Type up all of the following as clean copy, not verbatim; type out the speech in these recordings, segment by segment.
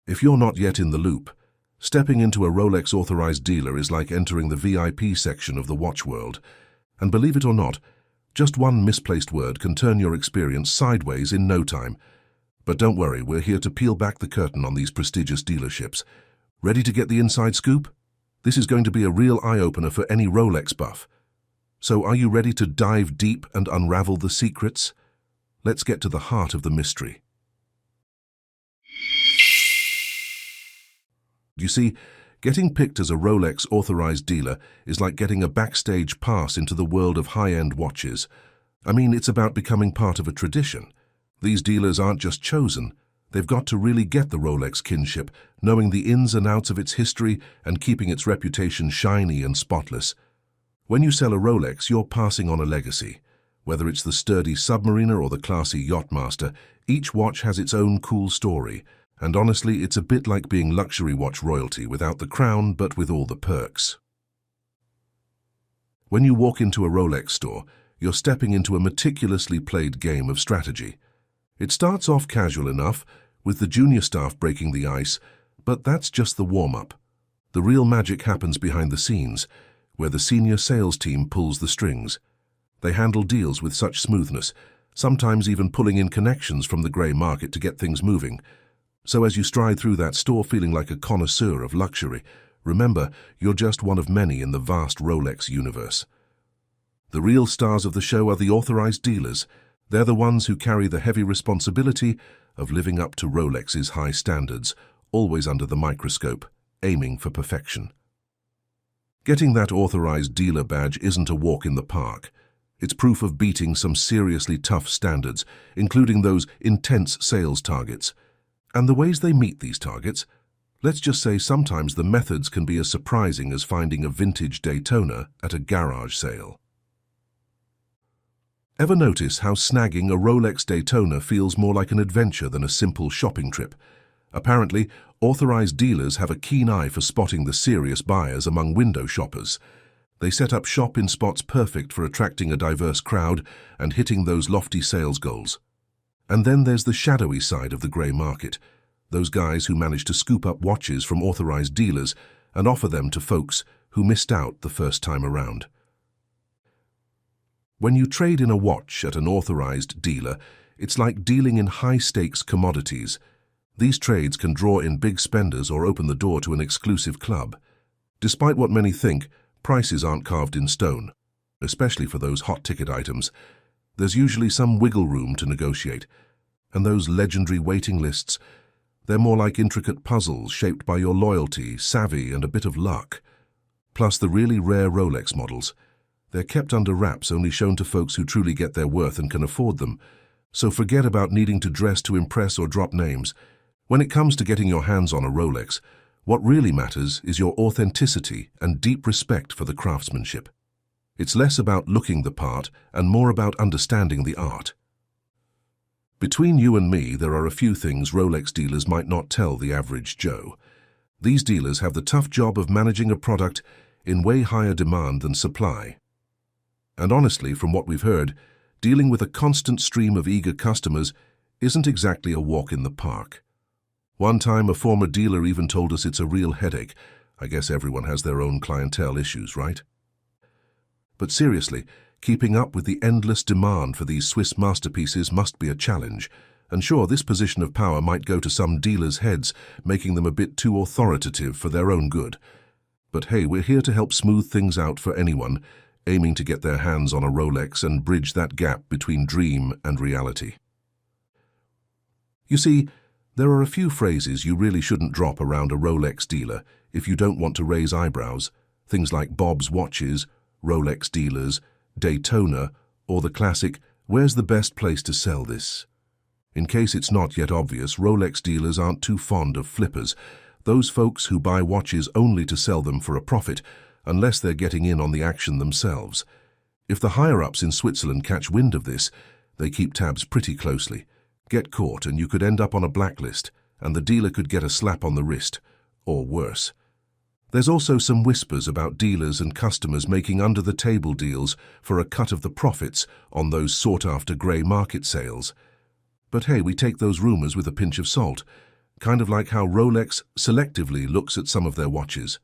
If you're not yet in the loop, stepping into a Rolex Authorized dealer is like entering the VIP section of the watch world. And believe it or not, just one misplaced word can turn your experience sideways in no time. But don't worry, we're here to peel back the curtain on these prestigious dealerships. Ready to get the inside scoop? This is going to be a real eye-opener for any Rolex buff. So are you ready to dive deep and unravel the secrets? Let's get to the heart of the mystery. You see, getting picked as a Rolex Authorized dealer is like getting a backstage pass into the world of high-end watches. I mean, it's about becoming part of a tradition. These dealers aren't just chosen. They've got to really get the Rolex kinship, knowing the ins and outs of its history and keeping its reputation shiny and spotless. When you sell a Rolex, you're passing on a legacy. Whether it's the sturdy submariner or the classy yachtmaster, each watch has its own cool story. And honestly, it's a bit like being luxury watch royalty without the crown, but with all the perks. When you walk into a Rolex store, you're stepping into a meticulously played game of strategy. It starts off casual enough, with the junior staff breaking the ice, but that's just the warm-up. The real magic happens behind the scenes, where the senior sales team pulls the strings. They handle deals with such smoothness, sometimes even pulling in connections from the grey market to get things moving. So as you stride through that store feeling like a connoisseur of luxury, remember, you're just one of many in the vast Rolex universe. The real stars of the show are the authorized dealers. They're the ones who carry the heavy responsibility of living up to Rolex's high standards, always under the microscope, aiming for perfection. Getting that authorized dealer badge isn't a walk in the park. It's proof of beating some seriously tough standards, including those intense sales targets. And the ways they meet these targets, let's just say sometimes the methods can be as surprising as finding a vintage Daytona at a garage sale. Ever notice how snagging a Rolex Daytona feels more like an adventure than a simple shopping trip? Apparently, authorized dealers have a keen eye for spotting the serious buyers among window shoppers. They set up shop in spots perfect for attracting a diverse crowd and hitting those lofty sales goals. And then there's the shadowy side of the grey market, those guys who manage to scoop up watches from authorized dealers and offer them to folks who missed out the first time around. When you trade in a watch at an authorized dealer, it's like dealing in high-stakes commodities. These trades can draw in big spenders or open the door to an exclusive club. Despite what many think, prices aren't carved in stone, especially for those hot-ticket items. There's usually some wiggle room to negotiate, and those legendary waiting lists, they're more like intricate puzzles shaped by your loyalty, savvy, and a bit of luck. Plus the really rare Rolex models. They're kept under wraps, only shown to folks who truly get their worth and can afford them. So forget about needing to dress to impress or drop names. When it comes to getting your hands on a Rolex, what really matters is your authenticity and deep respect for the craftsmanship. It's less about looking the part and more about understanding the art. Between you and me, there are a few things Rolex dealers might not tell the average Joe. These dealers have the tough job of managing a product in way higher demand than supply. And honestly, from what we've heard, dealing with a constant stream of eager customers isn't exactly a walk in the park. One time, a former dealer even told us it's a real headache. I guess everyone has their own clientele issues, right? But seriously, keeping up with the endless demand for these Swiss masterpieces must be a challenge. And sure, this position of power might go to some dealers' heads, making them a bit too authoritative for their own good. But hey, we're here to help smooth things out for anyone aiming to get their hands on a Rolex and bridge that gap between dream and reality. You see, there are a few phrases you really shouldn't drop around a Rolex dealer if you don't want to raise eyebrows. Things like Bob's Watches, Rolex dealers, Daytona, or the classic, "Where's the best place to sell this?" In case it's not yet obvious, Rolex dealers aren't too fond of flippers, those folks who buy watches only to sell them for a profit, unless they're getting in on the action themselves. If the higher-ups in Switzerland catch wind of this, they keep tabs pretty closely. Get caught and you could end up on a blacklist, and the dealer could get a slap on the wrist, or worse. There's also some whispers about dealers and customers making under-the-table deals for a cut of the profits on those sought-after grey market sales. But hey, we take those rumors with a pinch of salt. kind of like how Rolex selectively looks at some of their watches.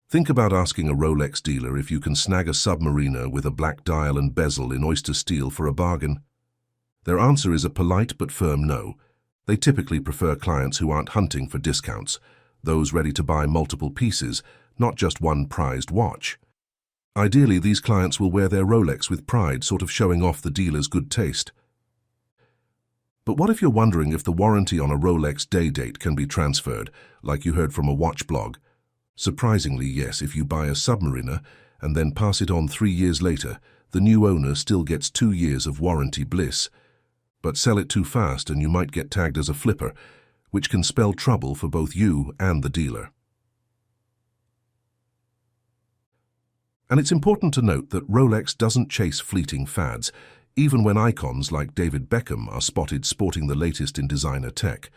Think about asking a Rolex dealer if you can snag a Submariner with a black dial and bezel in oyster steel for a bargain. Their answer is a polite but firm no. They typically prefer clients who aren't hunting for discounts, those ready to buy multiple pieces, not just one prized watch. Ideally, these clients will wear their Rolex with pride, sort of showing off the dealer's good taste. But what if you're wondering if the warranty on a Rolex day date can be transferred, like you heard from a watch blog? Surprisingly, yes, if you buy a Submariner and then pass it on 3 years later, the new owner still gets 2 years of warranty bliss. But sell it too fast and you might get tagged as a flipper, which can spell trouble for both you and the dealer. And it's important to note that Rolex doesn't chase fleeting fads, even when icons like David Beckham are spotted sporting the latest in designer tech.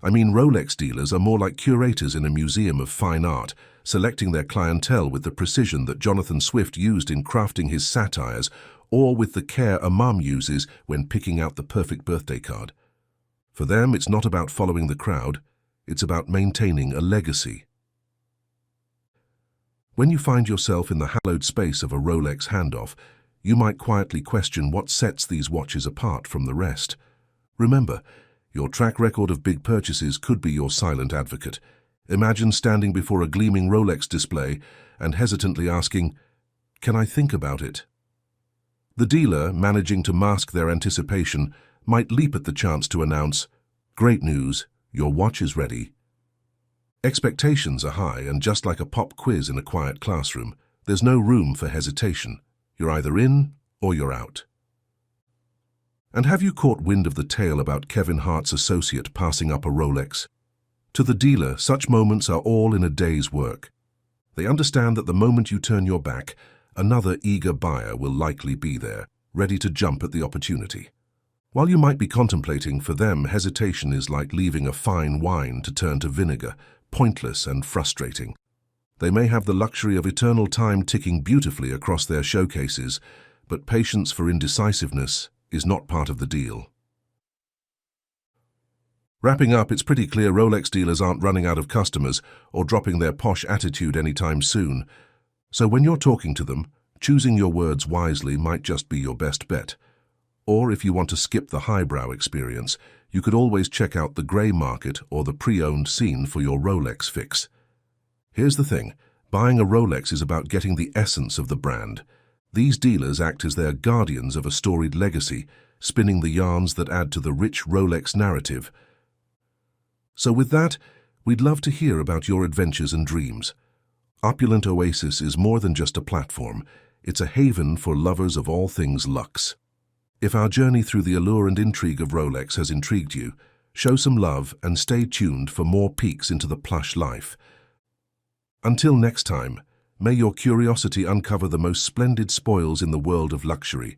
I mean, Rolex dealers are more like curators in a museum of fine art, selecting their clientele with the precision that Jonathan Swift used in crafting his satires, or with the care a mum uses when picking out the perfect birthday card. For them, it's not about following the crowd, it's about maintaining a legacy. When you find yourself in the hallowed space of a Rolex handoff, you might quietly question what sets these watches apart from the rest. Remember, your track record of big purchases could be your silent advocate. Imagine standing before a gleaming Rolex display and hesitantly asking, "Can I think about it?" The dealer, managing to mask their anticipation, might leap at the chance to announce, "Great news, your watch is ready." Expectations are high, and just like a pop quiz in a quiet classroom, there's no room for hesitation. You're either in or you're out. And have you caught wind of the tale about Kevin Hart's associate passing up a Rolex? To the dealer, such moments are all in a day's work. They understand that the moment you turn your back, another eager buyer will likely be there, ready to jump at the opportunity. While you might be contemplating, for them, hesitation is like leaving a fine wine to turn to vinegar, pointless and frustrating. They may have the luxury of eternal time ticking beautifully across their showcases, but patience for indecisiveness is not part of the deal. Wrapping up, it's pretty clear Rolex dealers aren't running out of customers or dropping their posh attitude anytime soon. So when you're talking to them, choosing your words wisely might just be your best bet. Or if you want to skip the highbrow experience, you could always check out the grey market or the pre-owned scene for your Rolex fix. Here's the thing, buying a Rolex is about getting the essence of the brand. These dealers act as their guardians of a storied legacy, spinning the yarns that add to the rich Rolex narrative. So with that, we'd love to hear about your adventures and dreams. Opulent Oasis is more than just a platform, it's a haven for lovers of all things luxe. If our journey through the allure and intrigue of Rolex has intrigued you, show some love and stay tuned for more peeks into the plush life. Until next time, may your curiosity uncover the most splendid spoils in the world of luxury.